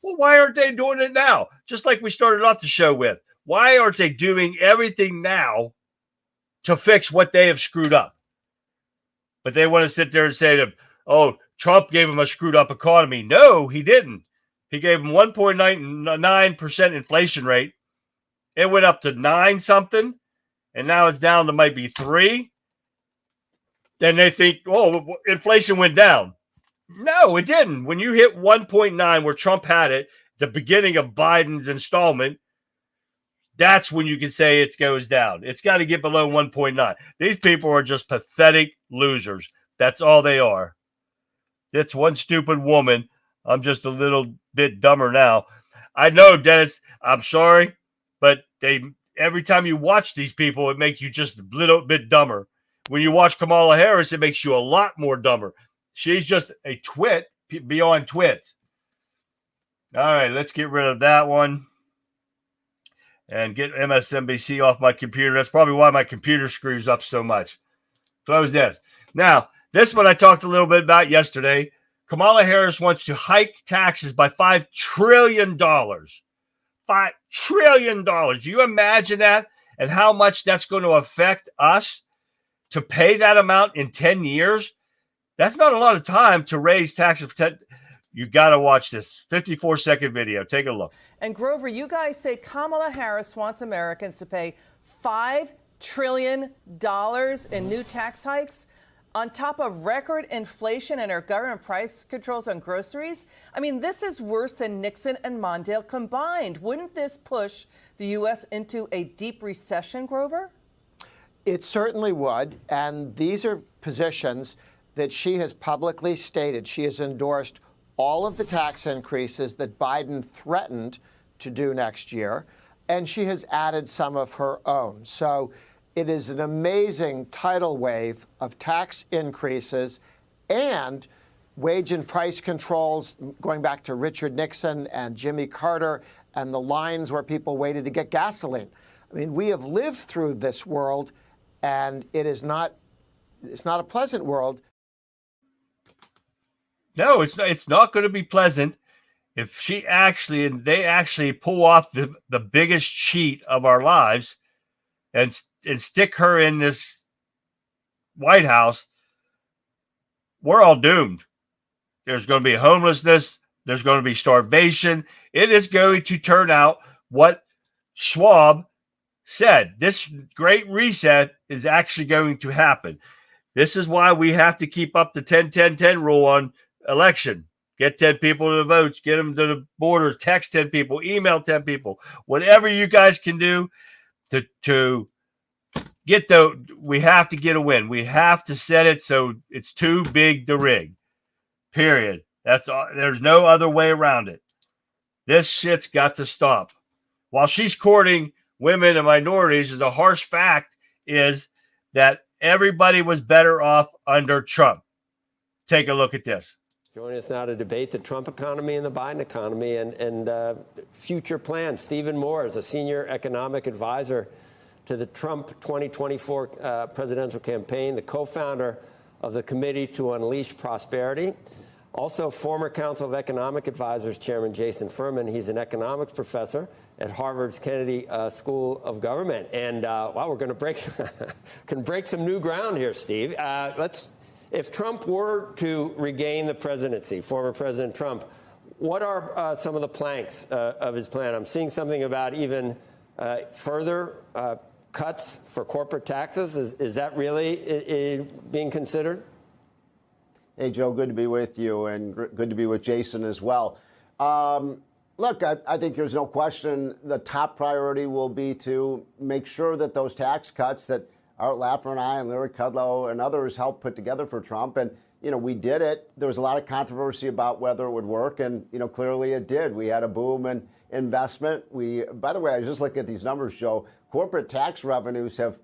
Well, why aren't they doing it now? Just like we started off the show with. Why aren't they doing everything now to fix what they have screwed up? But they want to sit there and say, oh, Trump gave them a screwed up economy. No, he didn't. He gave them 1.99% inflation rate. It went up to 9 something, and now it's down to might be 3. Then they think, oh, inflation went down. No, it didn't. When you hit 1.9, where Trump had it, the beginning of Biden's installment, that's when you can say it goes down. It's got to get below 1.9. These people are just pathetic losers. That's all they are. It's one stupid woman. I'm just a little bit dumber now. I know, Dennis, I'm sorry, but every time you watch these people, it makes you just a little bit dumber. When you watch Kamala Harris, it makes you a lot more dumber. She's just a twit beyond twits. All right, let's get rid of that one and get MSNBC off my computer. That's probably why my computer screws up so much. Close this. Now, this one I talked a little bit about yesterday. Kamala Harris wants to hike taxes by $5 trillion. $5 trillion. Do you imagine that and how much that's going to affect us to pay that amount in 10 years? That's not a lot of time to raise taxes for 10. You got to watch this 54-second video. Take a look. And Grover, you guys say Kamala Harris wants Americans to pay $5 trillion in new tax hikes on top of record inflation and her government price controls on groceries. I mean, this is worse than Nixon and Mondale combined. Wouldn't this push the U.S. into a deep recession, Grover? It certainly would. And these are positions that she has publicly stated. She has endorsed all of the tax increases that Biden threatened to do next year, and she has added some of her own. So it is an amazing tidal wave of tax increases and wage and price controls going back to Richard Nixon and Jimmy Carter and the lines where people waited to get gasoline. I mean, we have lived through this world, and it's not a pleasant world. No, it's not going to be pleasant if they actually pull off the biggest cheat of our lives and stick her in this White House. We're all doomed. There's going to be homelessness. There's going to be starvation. It is going to turn out what Schwab said. This great reset is actually going to happen. This is why we have to keep up the 10-10-10 rule on election. Get 10 people to the votes. Get them to the borders. Text 10 people. Email 10 people. Whatever you guys can do to get we have to get a win. We have to set it so it's too big to rig. Period. That's all. There's no other way around it. This shit's got to stop. While she's courting women and minorities, is a harsh fact is that everybody was better off under Trump. Take a look at this. Joining us now to debate the Trump economy and the Biden economy and future plans. Stephen Moore is a senior economic advisor to the Trump 2024 presidential campaign, the co-founder of the Committee to Unleash Prosperity. Also, former Council of Economic Advisors Chairman Jason Furman. He's an economics professor at Harvard's Kennedy School of Government. And wow, we're going to break some new ground here, Steve. If Trump were to regain the presidency, former President Trump, what are some of the planks of his plan? I'm seeing something about even further cuts for corporate taxes. Is that really being considered? Hey, Joe, good to be with you, and good to be with Jason as well. Look, I think there's no question the top priority will be to make sure that those tax cuts that Art Laffer and I and Larry Kudlow and others helped put together for Trump, and, we did it. There was a lot of controversy about whether it would work, and, clearly it did. We had a boom in investment. By the way, I was just looking at these numbers, Joe. Corporate tax revenues have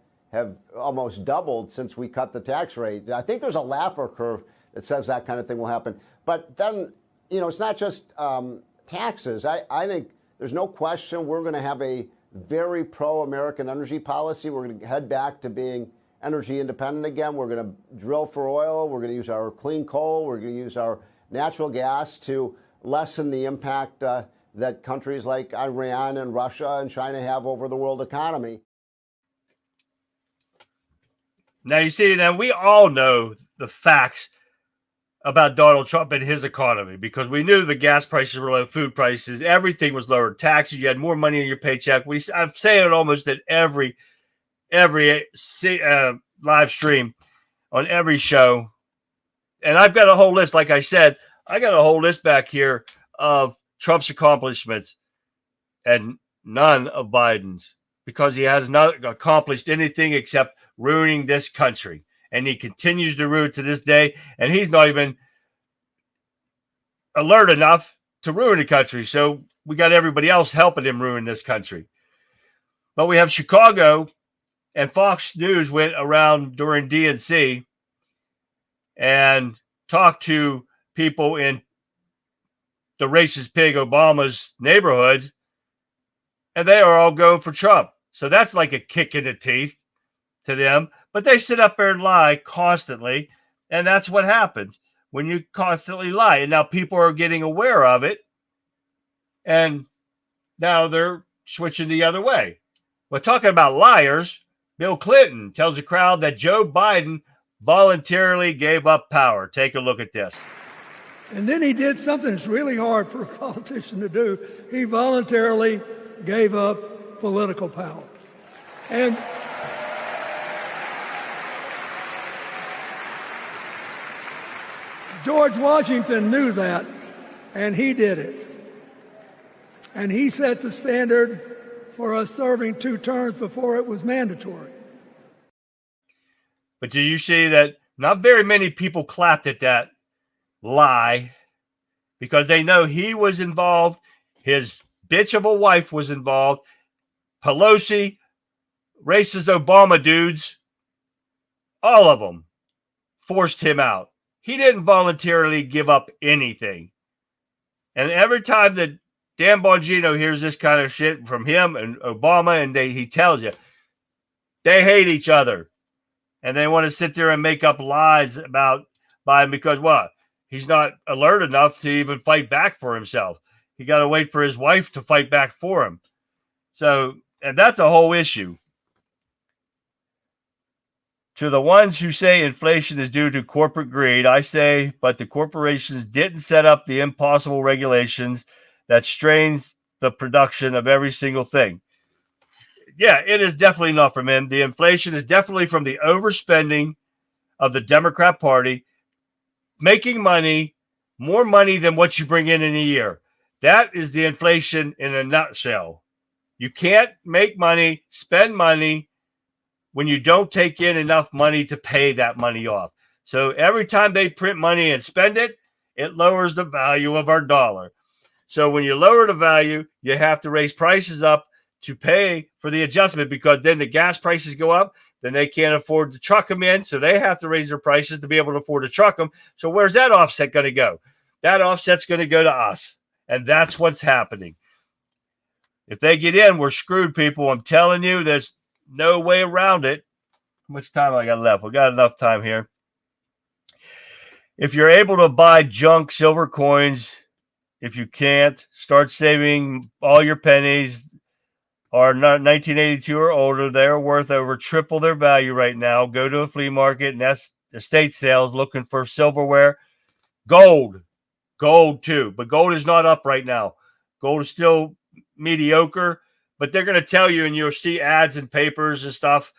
almost doubled since we cut the tax rate. I think there's a Laffer curve that says that kind of thing will happen. But then, it's not just taxes. I think there's no question we're going to have a very pro-American energy policy. We're going to head back to being energy independent again. We're going to drill for oil. We're going to use our clean coal. We're going to use our natural gas to lessen the impact that countries like Iran and Russia and China have over the world economy. Now, you see, we all know the facts about Donald Trump and his economy, because we knew the gas prices were low, food prices, everything was lower, taxes, you had more money in your paycheck. I'm saying it almost at every live stream on every show. And I've got a whole list, like I said, I got a whole list back here of Trump's accomplishments and none of Biden's, because he has not accomplished anything except ruining this country. And he continues to ruin to this day. And he's not even alert enough to ruin the country. So we got everybody else helping him ruin this country. But we have Chicago, and Fox News went around during DNC and talked to people in the racist pig Obama's neighborhoods, and they are all going for Trump. So that's like a kick in the teeth to them. But they sit up there and lie constantly, and that's what happens when you constantly lie. And now people are getting aware of it, and now they're switching the other way. But talking about liars, Bill Clinton tells the crowd that Joe Biden voluntarily gave up power. Take a look at this. And then he did something that's really hard for a politician to do. He voluntarily gave up political power. And George Washington knew that, and he did it. And he set the standard for us serving 2 terms before it was mandatory. But do you see that not very many people clapped at that lie, because they know he was involved, his bitch of a wife was involved, Pelosi, racist Obama dudes, all of them forced him out. He didn't voluntarily give up anything. And every time that Dan Bongino hears this kind of shit from him and Obama, and he tells you they hate each other. And they want to sit there and make up lies about Biden because what? He's not alert enough to even fight back for himself. He got to wait for his wife to fight back for him. So, and that's a whole issue. To the ones who say inflation is due to corporate greed, I say, but the corporations didn't set up the impossible regulations that strains the production of every single thing. Yeah, it is definitely not from him. The inflation is definitely from the overspending of the Democrat Party, making money, more money than what you bring in a year. That is the inflation in a nutshell. You can't make money, spend money, when you don't take in enough money to pay that money off. So every time they print money and spend it, it lowers the value of our dollar. So when you lower the value, you have to raise prices up to pay for the adjustment, because then the gas prices go up, then they can't afford to truck them in, so they have to raise their prices to be able to afford to truck them. So where's that offset going to go? That offset's going to go to us, and that's what's happening. If they get in, we're screwed, people. I'm telling you, there's no way around it. How much time I got left? We got enough time here. If you're able to buy junk silver coins, if you can't, start saving all your pennies. Are not 1982 or older. They're worth over triple their value right now. Go to a flea market and that's estate sales looking for silverware. Gold too, but gold is not up right now. Gold is still mediocre. But they're going to tell you, and you'll see ads and papers and stuff,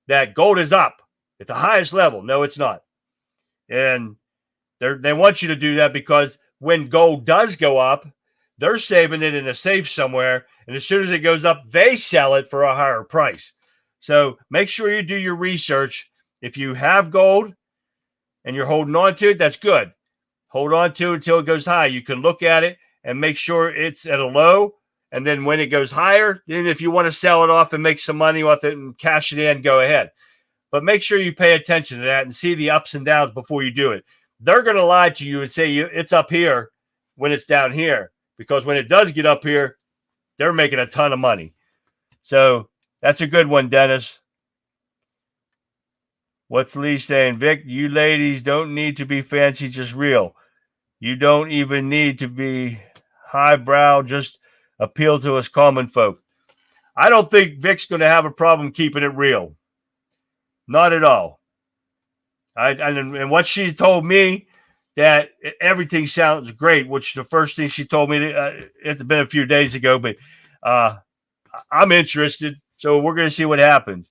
that gold is up. It's the highest level. No, it's not. And they want you to do that because when gold does go up, they're saving it in a safe somewhere. And as soon as it goes up, they sell it for a higher price. So make sure you do your research. If you have gold and you're holding on to it, that's good. Hold on to it until it goes high. You can look at it and make sure it's at a low. And then when it goes higher, then if you want to sell it off and make some money with it and cash it in, go ahead. But make sure you pay attention to that and see the ups and downs before you do it. They're going to lie to you and say it's up here when it's down here. Because when it does get up here, they're making a ton of money. So that's a good one, Dennis. What's Lee saying? Vic, you ladies don't need to be fancy, just real. You don't even need to be highbrow, just appeal to us common folk. I don't think Vic's going to have a problem keeping it real. Not at all. And what she's told me, that everything sounds great, which the first thing she told me, it's been a few days ago, but I'm interested. So we're going to see what happens.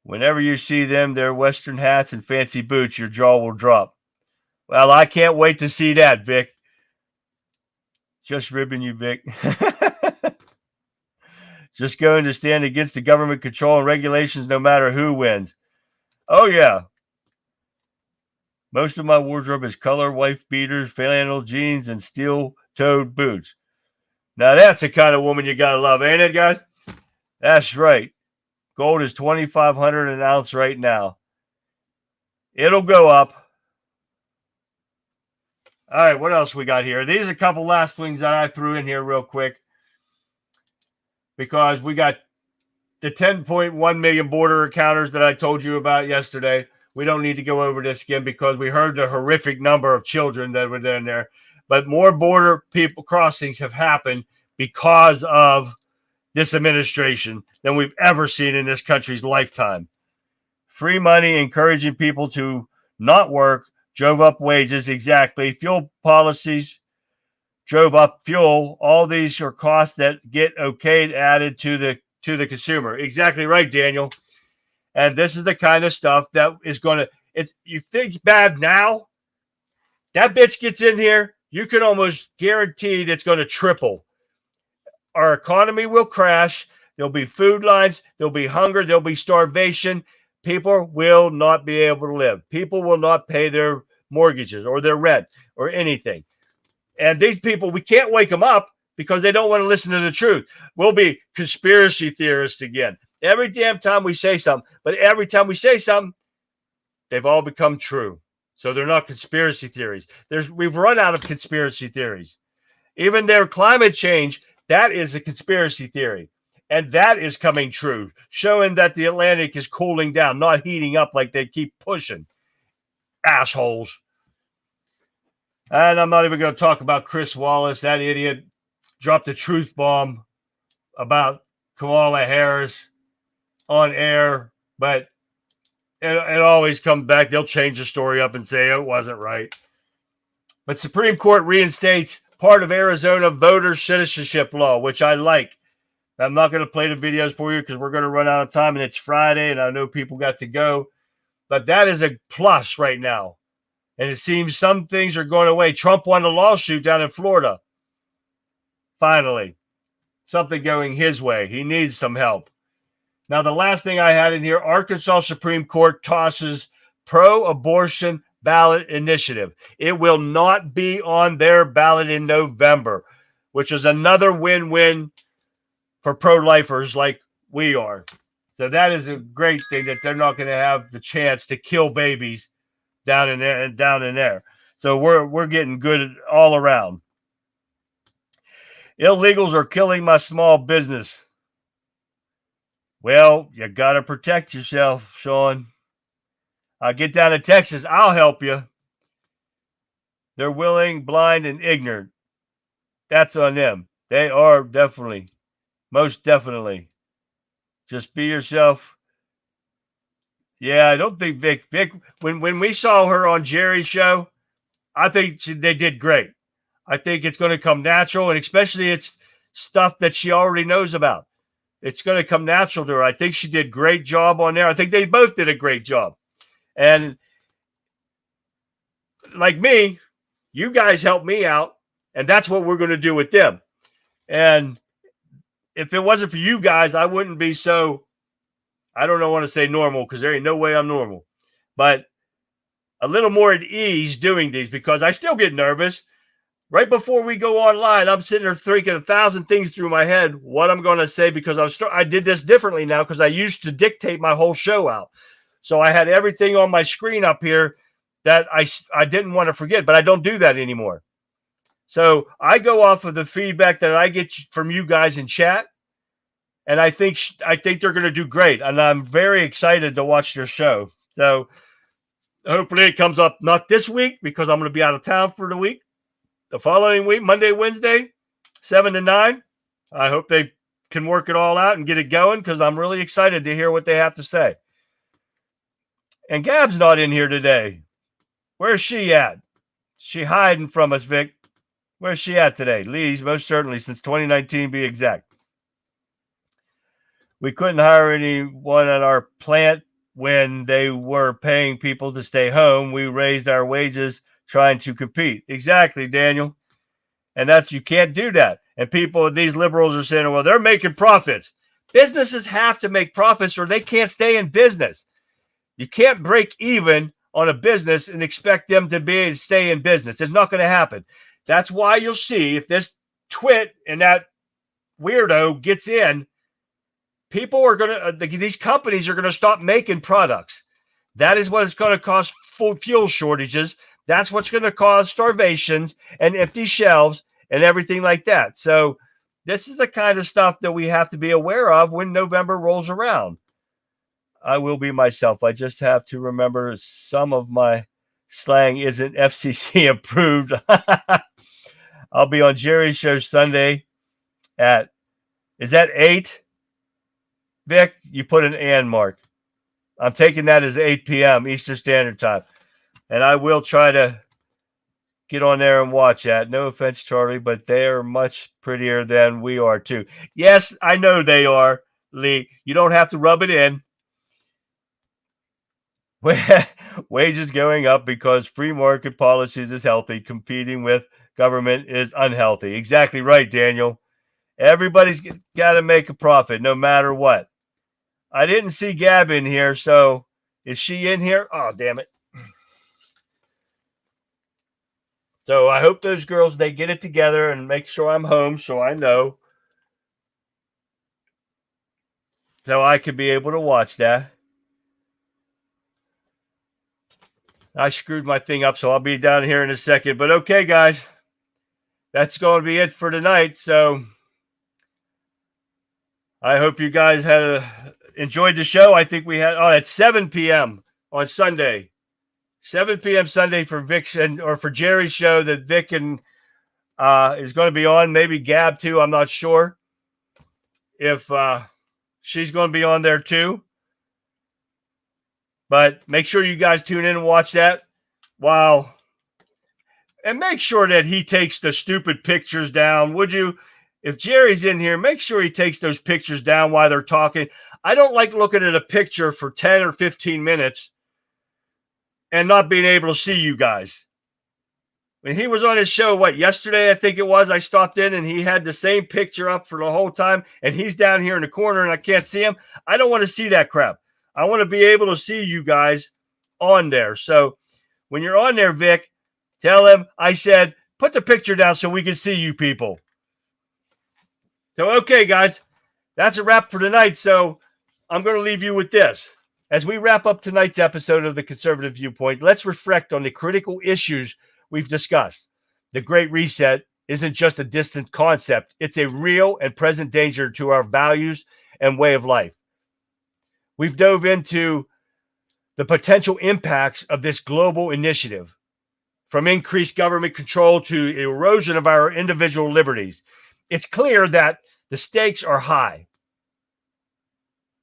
Whenever you see them, their Western hats and fancy boots, your jaw will drop. Well, I can't wait to see that, Vic. Just ribbing you, Vic. Just going to stand against the government control and regulations no matter who wins. Oh, yeah. Most of my wardrobe is color wife beaters, flannel jeans, and steel-toed boots. Now, that's the kind of woman you got to love, ain't it, guys? That's right. Gold is $2,500 an ounce right now. It'll go up. All right, what else we got here? These are a couple last things that I threw in here real quick because we got the 10.1 million border encounters that I told you about yesterday. We don't need to go over this again because we heard the horrific number of children that were in there. But more border people crossings have happened because of this administration than we've ever seen in this country's lifetime. Free money, encouraging people to not work, drove up wages, exactly. Fuel policies drove up fuel. All these are costs that get okayed added to the consumer. Exactly right, Daniel. And this is the kind of stuff that is going to, you think bad now, that bitch gets in here, you can almost guarantee it's going to triple. Our economy will crash. There'll be food lines. There'll be hunger. There'll be starvation. People will not be able to live. People will not pay their mortgages or their rent or anything. And these people, we can't wake them up because they don't want to listen to the truth. We'll be conspiracy theorists again. Every damn time we say something. But every time we say something, they've all become true. So they're not conspiracy theories. We've run out of conspiracy theories. Even their climate change, that is a conspiracy theory. And that is coming true, showing that the Atlantic is cooling down, not heating up like they keep pushing. Assholes. And I'm not even going to talk about Chris Wallace. That idiot dropped a truth bomb about Kamala Harris on air, but it always comes back. They'll change the story up and say it wasn't right. But Supreme Court reinstates part of Arizona voter citizenship law, which I like. I'm not going to play the videos for you because we're going to run out of time, and it's Friday, and I know people got to go. But that is a plus right now. And it seems some things are going away. Trump won a lawsuit down in Florida. Finally. Something going his way. He needs some help. Now, the last thing I had in here, Arkansas Supreme Court tosses pro-abortion ballot initiative. It will not be on their ballot in November, which is another win-win for pro-lifers like we are. So that is a great thing that they're not going to have the chance to kill babies down in there. So we're getting good all around. Illegals are killing my small business. Well, you got to protect yourself, Sean. I'll get down to Texas. I'll help you. They're willing, blind, and ignorant. That's on them. They are definitely, most definitely. Just be yourself. Yeah, I don't think Vic, when we saw her on Jerry's show, I think they did great. I think it's going to come natural, and especially it's stuff that she already knows about. It's going to come natural to her. I think she did a great job on there. I think they both did a great job. And like me, you guys helped me out, and that's what we're going to do with them. And if it wasn't for you guys, I wouldn't be so, I don't want to say normal because there ain't no way I'm normal, but a little more at ease doing these because I still get nervous. Right before we go online, I'm sitting there thinking 1,000 things through my head, what I'm going to say, because I did this differently now because I used to dictate my whole show out. So I had everything on my screen up here that I didn't want to forget, but I don't do that anymore. So I go off of the feedback that I get from you guys in chat, and I think they're going to do great, and I'm very excited to watch their show. So hopefully it comes up not this week because I'm going to be out of town for the week. The following week, Monday, Wednesday, 7 to 9. I hope they can work it all out and get it going because I'm really excited to hear what they have to say. And Gab's not in here today. Where's she at? She hiding from us, Vic. Where's she at today? Lee's, most certainly, since 2019, be exact. We couldn't hire anyone at our plant when they were paying people to stay home. We raised our wages trying to compete. Exactly, Daniel. And you can't do that. And these liberals are saying, well, they're making profits. Businesses have to make profits or they can't stay in business. You can't break even on a business and expect them to stay in business. It's not going to happen. That's why you'll see if this twit and that weirdo gets in, these companies are going to stop making products. That is what it's going to cause fuel shortages. That's what's going to cause starvations and empty shelves and everything like that. So this is the kind of stuff that we have to be aware of when November rolls around. I will be myself. I just have to remember some of my slang isn't FCC approved. I'll be on Jerry's show Sunday is that 8? Vic, you put an and mark. I'm taking that as 8 p.m. Eastern Standard Time. And I will try to get on there and watch that. No offense, Charlie, but they are much prettier than we are, too. Yes, I know they are, Lee. You don't have to rub it in. Wages going up because free market policies is healthy. Competing with government is unhealthy. Exactly right, Daniel. Everybody's got to make a profit no matter what. I didn't see Gab in here, so is she in here? Oh, damn it. So I hope those girls, they get it together and make sure I'm home so I know. So I could be able to watch that. I screwed my thing up, so I'll be down here in a second. But okay, guys, that's going to be it for tonight. So I hope you guys enjoyed the show. I think we had at 7 p.m. on Sunday. 7 p.m. Sunday for Vic or for Jerry's show that Vic and is going to be on. Maybe Gab too. I'm not sure if she's going to be on there too. But make sure you guys tune in and watch that. Wow. And make sure that he takes the stupid pictures down, would you? If Jerry's in here, make sure he takes those pictures down while they're talking. I don't like looking at a picture for 10 or 15 minutes and not being able to see you guys. When he was on his show, yesterday I think it was, I stopped in and he had the same picture up for the whole time and he's down here in the corner and I can't see him. I don't want to see that crap. I want to be able to see you guys on there. So when you're on there, Vic, tell him I said, put the picture down so we can see you people. So, okay, guys, that's a wrap for tonight. So I'm going to leave you with this. As we wrap up tonight's episode of The Conservative Viewpoint, let's reflect on the critical issues we've discussed. The Great Reset isn't just a distant concept. It's a real and present danger to our values and way of life. We've dove into the potential impacts of this global initiative, from increased government control to erosion of our individual liberties. It's clear that the stakes are high,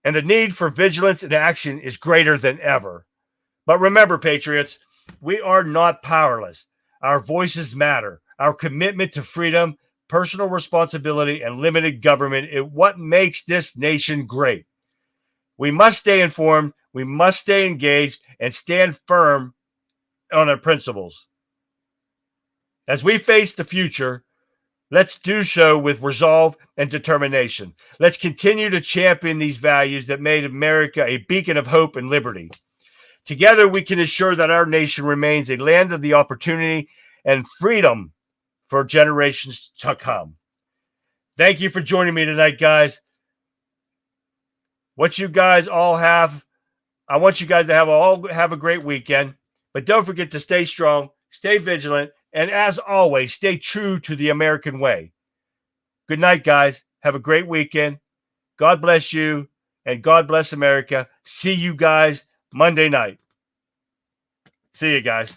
and the need for vigilance and action is greater than ever. But remember, Patriots, we are not powerless. Our voices matter. Our commitment to freedom, personal responsibility, and limited government is what makes this nation great. We must stay informed, we must stay engaged, and stand firm on our principles. As we face the future, let's do so with resolve and determination. Let's continue to champion these values that made America a beacon of hope and liberty. Together, we can ensure that our nation remains a land of the opportunity and freedom for generations to come. Thank you for joining me tonight, guys. What you guys all have, I want you guys to have a great weekend. But don't forget to stay strong, stay vigilant, and as always, stay true to the American way. Good night, guys. Have a great weekend. God bless you, and God bless America. See you guys Monday night. See you guys.